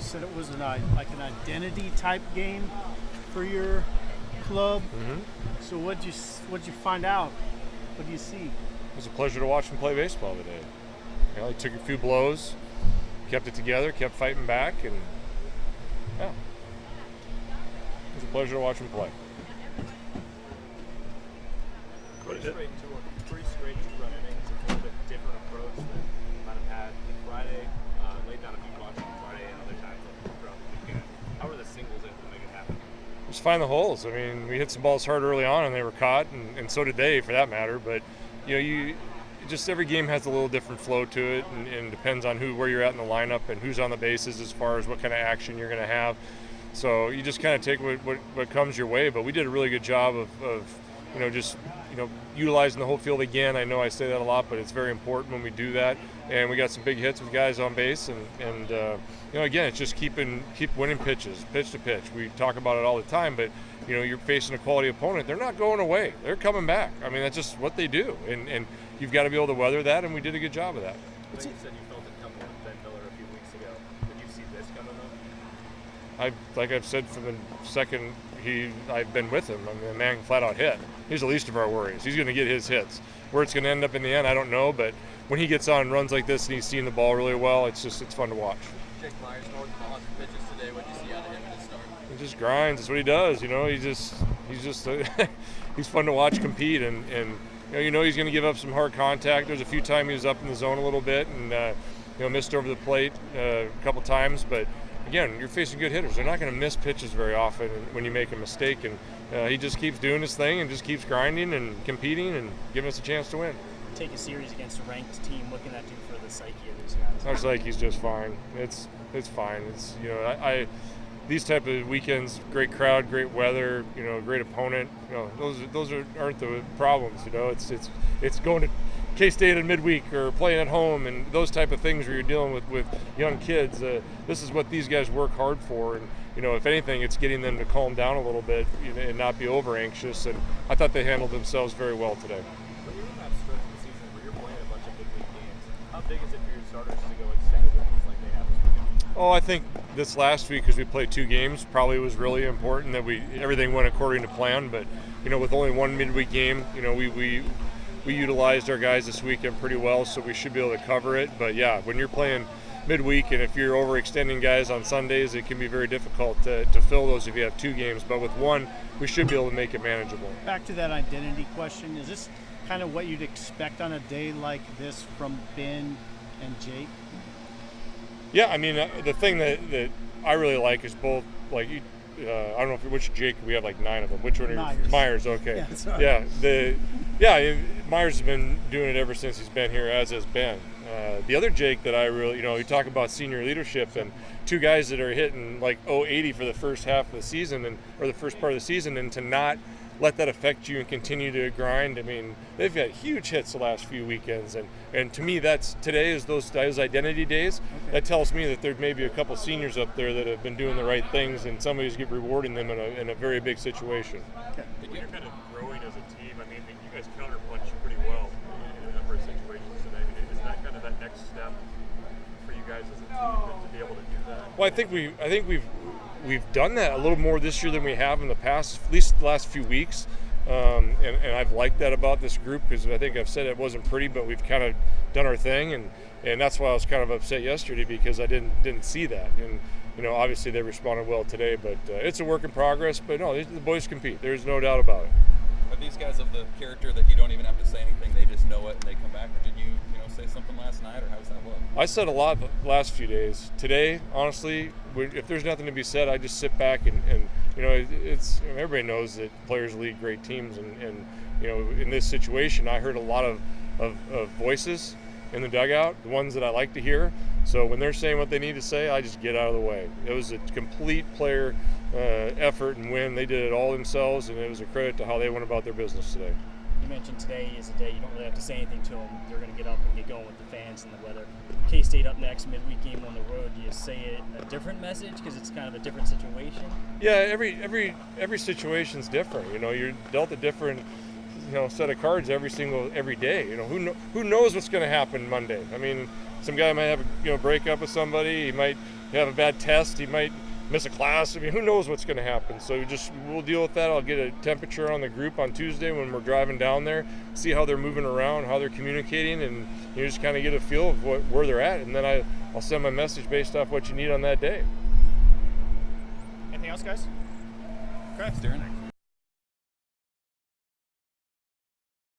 said it was like an identity type game for your club. Mm-hmm. So what'd you find out? What do you see? It was a pleasure to watch him play baseball today. You know, he took a few blows, kept it together, kept fighting back, and yeah, it was a pleasure to watch him play. Three straight two-run innings, a little bit different approach than you might have had Friday. Laid down a few bunches on Friday and other times throughout the weekend. How were the singles able to make it happen? Just find the holes. I mean, we hit some balls hard early on, and they were caught, and so did they, for that matter. But just every game has a little different flow to it, and depends on where you're at in the lineup and who's on the bases as far as what kind of action you're going to have. So you just kind of take what comes your way. But we did a really good job of utilizing the whole field again. I know I say that a lot, but it's very important when we do that. And we got some big hits with guys on base, and again, it's just keep winning pitches, pitch to pitch. We talk about it all the time, but you're facing a quality opponent. They're not going away. They're coming back. I mean, that's just what they do, and you've got to be able to weather that, and we did a good job of that. I think you said you felt it coming with Ben Miller a few weeks ago. Did you see this coming though? Like I've said from the second I've been with him. I mean, the man can flat out hit. He's the least of our worries. He's going to get his hits. Where it's going to end up in the end, I don't know, but when he gets on runs like this and he's seeing the ball really well, it's fun to watch. Jake Myers scored the last pitches today. What do you see out of him in his start? He just grinds. That's what he does. He's fun to watch compete, and he's going to give up some hard contact. There's a few times he was up in the zone a little bit and missed over the plate a couple times, but again, you're facing good hitters. They're not going to miss pitches very often when you make a mistake, and he just keeps doing his thing and just keeps grinding and competing and giving us a chance to win. Take a series against a ranked team, looking at you for the psyche of these guys. Our psyche's just fine. It's fine. It's these type of weekends, great crowd, great weather, great opponent. Those aren't the problems. It's going to K-State in midweek or playing at home and those type of things where you're dealing with young kids. This is what these guys work hard for, and if anything, it's getting them to calm down a little bit and not be over anxious. And I thought they handled themselves very well today. When you're in that stretch of the season where you're playing a bunch of midweek games, how big is it for your starters to go extended innings like they have this weekend? Oh, I think this last week, because we played 2 games, probably was really important that everything went according to plan. But with only one midweek game, we utilized our guys this weekend pretty well, so we should be able to cover it. But yeah, when you're playing midweek and if you're overextending guys on Sundays, it can be very difficult to fill those if you have 2 games. But with one, we should be able to make it manageable. Back to that identity question, is this kind of what you'd expect on a day like this from Ben and Jake? Yeah, I mean, the thing that I really like is both, like, I don't know which Jake, we have like 9 of them. Which one are you? Myers, okay. Myers has been doing it ever since he's been here, as has Ben. The other Jake that I really, you talk about senior leadership and 2 guys that are hitting like 080 for the first half of the season or the first part of the season, and to not let that affect you and continue to grind. I mean, they've got huge hits the last few weekends, and to me, today is those identity days. Okay. That tells me that there may be a couple seniors up there that have been doing the right things, and somebody's rewarding them in a very big situation. Okay. You're kind of growing as a team. I mean, you guys counterpunch pretty well in a number of situations today. I mean, is that kind of that next step for you guys as a team to be able to do that? Well, I think we've done that a little more this year than we have in the past, at least the last few weeks. And I've liked that about this group, because I think I've said it wasn't pretty, but we've kind of done our thing, and that's why I was kind of upset yesterday, because I didn't see that. And obviously they responded well today, but it's a work in progress. But no, the boys compete. There's no doubt about it. Are these guys of the character that you don't even have to say anything, they just know it and they come back? Or did you say something last night, or how does that look? I said a lot the last few days. Today, honestly, if there's nothing to be said, I just sit back and it's everybody knows that players lead great teams, and in this situation, I heard a lot of voices in the dugout, the ones that I like to hear. So when they're saying what they need to say, I just get out of the way. It was a complete player effort and win. They did it all themselves, and it was a credit to how they went about their business today. You mentioned today is a day you don't really have to say anything to them. They're going to get up and get going with the fans and the weather. K-State up next, midweek game on the road. Do you say a different message because it's kind of a different situation? Yeah, every situation's different. You're dealt a different set of cards every day. Who knows what's going to happen Monday? I mean, some guy might have a break up with somebody. He might have a bad test. He might miss a class. I mean, who knows what's going to happen? So we'll deal with that. I'll get a temperature on the group on Tuesday when we're driving down there, see how they're moving around, how they're communicating, and just kind of get a feel of where they're at. And then I'll send my message based off what you need on that day. Anything else, guys? Okay. Darin?